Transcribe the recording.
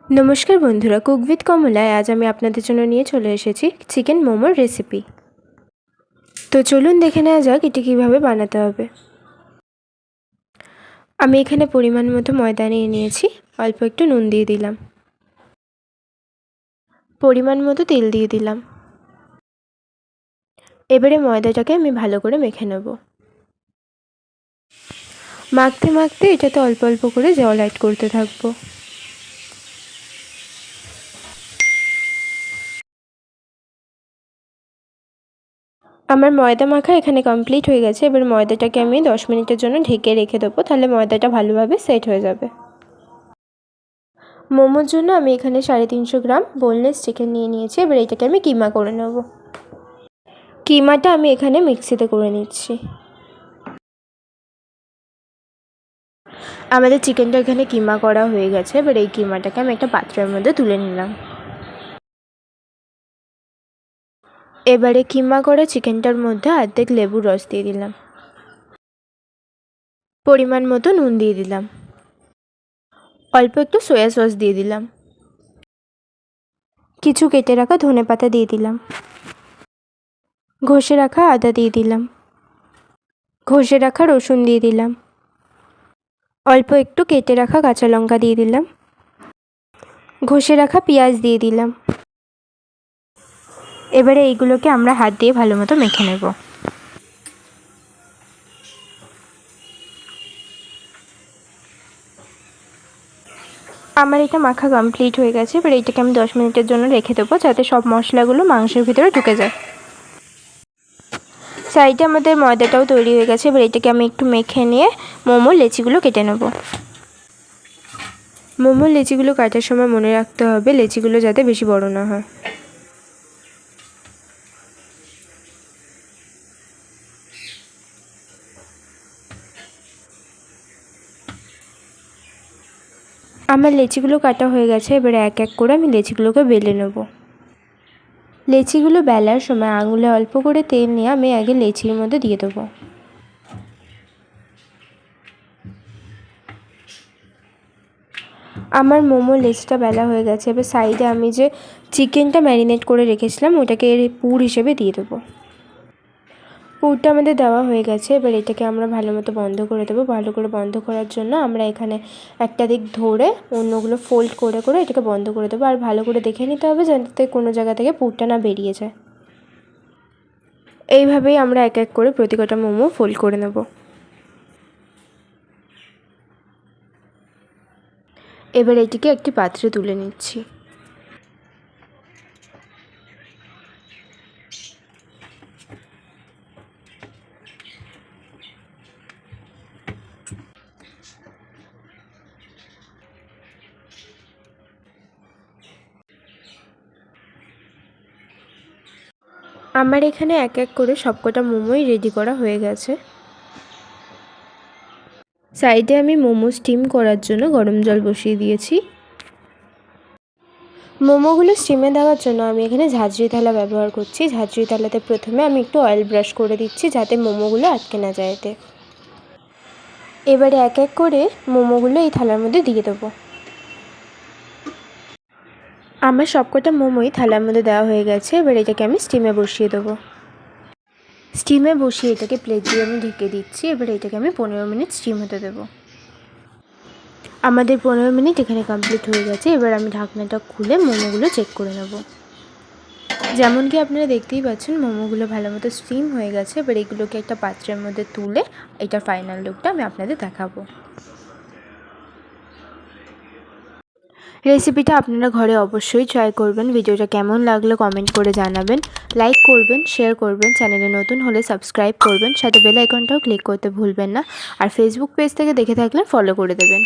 নমস্কার বন্ধুরা, cook with কমলায় আজ আমি আপনাদের জন্য নিয়ে চলে এসেছি চিকেন মোমোর রেসিপি। তো চলুন দেখে নেওয়া যাক এটি কীভাবে বানাতে হবে। আমি এখানে পরিমাণ মতো ময়দা নিয়ে নিয়েছি, অল্প একটু নুন দিয়ে দিলাম, পরিমাণ মতো তেল দিয়ে দিলাম। এবারে ময়দাটাকে আমি ভালো করে মেখে নেব। মাখতে মাখতে এটাতে অল্প অল্প করে জল অ্যাড করতে থাকবো। আমার ময়দা মাখা এখানে কমপ্লিট হয়ে গেছে। এবার ময়দাটাকে আমি 10 মিনিটের জন্য ঢেকে রেখে দেবো, তাহলে ময়দাটা ভালোভাবে সেট হয়ে যাবে। মোমোর জন্য আমি এখানে 350 গ্রাম বোনলেস চিকেন নিয়ে নিয়েছি। এবার এটাকে আমি কিমা করে নেব। কিমাটা আমি এখানে মিক্সিতে করে নিচ্ছি। আমাদের চিকেনটা এখানে কিমা করা হয়ে গেছে। এবার এই কিমাটাকে আমি একটা পাত্রের মধ্যে তুলে নিলাম। এবারে কিমা করা চিকেনটার মধ্যে অর্ধেক লেবুর রস দিয়ে দিলাম, পরিমাণ মতো নুন দিয়ে দিলাম, অল্প একটু সয়া সস দিয়ে দিলাম, কিছু কেটে রাখা ধনেপাতা দিয়ে দিলাম, ঘষে রাখা আদা দিয়ে দিলাম, ঘষে রাখা রসুন দিয়ে দিলাম, অল্প একটু কেটে রাখা কাঁচা লঙ্কা দিয়ে দিলাম, ঘষে রাখা পেঁয়াজ দিয়ে দিলাম। এবারে এইগুলোকে আমরা হাত দিয়ে ভালো মতো মেখে নেব। আমার এটা মাখা কমপ্লিট হয়ে গেছে। এবার এইটাকে আমি 10 মিনিটের জন্য রেখে দেবো, যাতে সব মশলাগুলো মাংসের ভিতরে ঢুকে যায়। সাইডে আমাদের ময়দাটাও তৈরি হয়ে গেছে। এবার এটাকে আমি একটু মেখে নিয়ে মোমোর লেচিগুলো কেটে নেব। মোমোর লেচিগুলো কাটার সময় মনে রাখতে হবে লেচিগুলো যাতে বেশি বড় না হয়। আমার লেচিগুলো কাটা হয়ে গেছে। এবারে এক এক করে আমি লেচিগুলোকে বেলে নেব। লেচিগুলো বেলার সময় আঙুলে অল্প করে তেল নিয়ে আমি আগে লেচির মধ্যে দিয়ে দেবো। আমার মোমো লেচিটা বেলা হয়ে গেছে। এবার সাইডে আমি যে চিকেনটা ম্যারিনেট করে রেখেছিলাম ওটাকে এর পুর হিসেবে দিয়ে দেবো। পুরটা আমাদের দেওয়া হয়ে গেছে। এবার এটাকে আমরা ভালো মতো বন্ধ করে দেবো। ভালো করে বন্ধ করার জন্য আমরা এখানে একটা দিক ধরে অন্যগুলো ফোল্ড করে করে এটাকে বন্ধ করে দেবো। আর ভালো করে দেখে নিতে হবে যাতে কোনো জায়গা থেকে পুরটা না বেরিয়ে যায়। এইভাবেই আমরা এক এক করে প্রতি কটা মোমো ফোল্ড করে নেব। এবার এটিকে একটি পাত্রে তুলে নিচ্ছি। আমার এখানে এক এক করে সবকটা মোমোই রেডি করা হয়ে গেছে। সাইডে আমি মোমো স্টিম করার জন্য গরম জল বসিয়ে দিয়েছি। মোমোগুলো স্টিমে দেওয়ার জন্য আমি এখানে ঝাঁঝরি থালা ব্যবহার করছি। ঝাঁঝরি থালাতে প্রথমে আমি একটু অয়েল ব্রাশ করে দিচ্ছি যাতে মোমোগুলো আটকে না যায় এতে। এবারে এক এক করে মোমোগুলো এই থালার মধ্যে দিয়ে দেবো। আমার সবকটা মোমোই থালার মধ্যে দেওয়া হয়ে গেছে। এবার এটাকে আমি স্টিমে বসিয়ে দেবো। স্টিমে বসিয়ে এটাকে প্লেট দিয়ে আমি ঢেকে দিচ্ছি। এবার এটাকে আমি 15 মিনিট স্টিম হতে দেবো। আমাদের 15 মিনিট এখানে কমপ্লিট হয়ে গেছে। এবার আমি ঢাকনাটা খুলে মোমোগুলো চেক করে নেব। যেমন কি আপনারা দেখতেই পাচ্ছেন মোমোগুলো ভালো মতো স্টিম হয়ে গেছে। এবার এগুলোকে একটা পাত্রের মধ্যে তুলে এটার ফাইনাল লুকটা আমি আপনাদের দেখাবো। রেসিপিটা আপনারা ঘরে অবশ্যই ট্রাই করবেন। ভিডিওটা কেমন লাগলো কমেন্ট করে জানাবেন, লাইক করবেন, শেয়ার করবেন, চ্যানেলে নতুন হলে সাবস্ক্রাইব করবেন, সাথে বেল আইকনটাও ক্লিক করতে ভুলবেন না। আর ফেসবুক পেজ থেকে দেখে থাকলে ফলো করে দেবেন।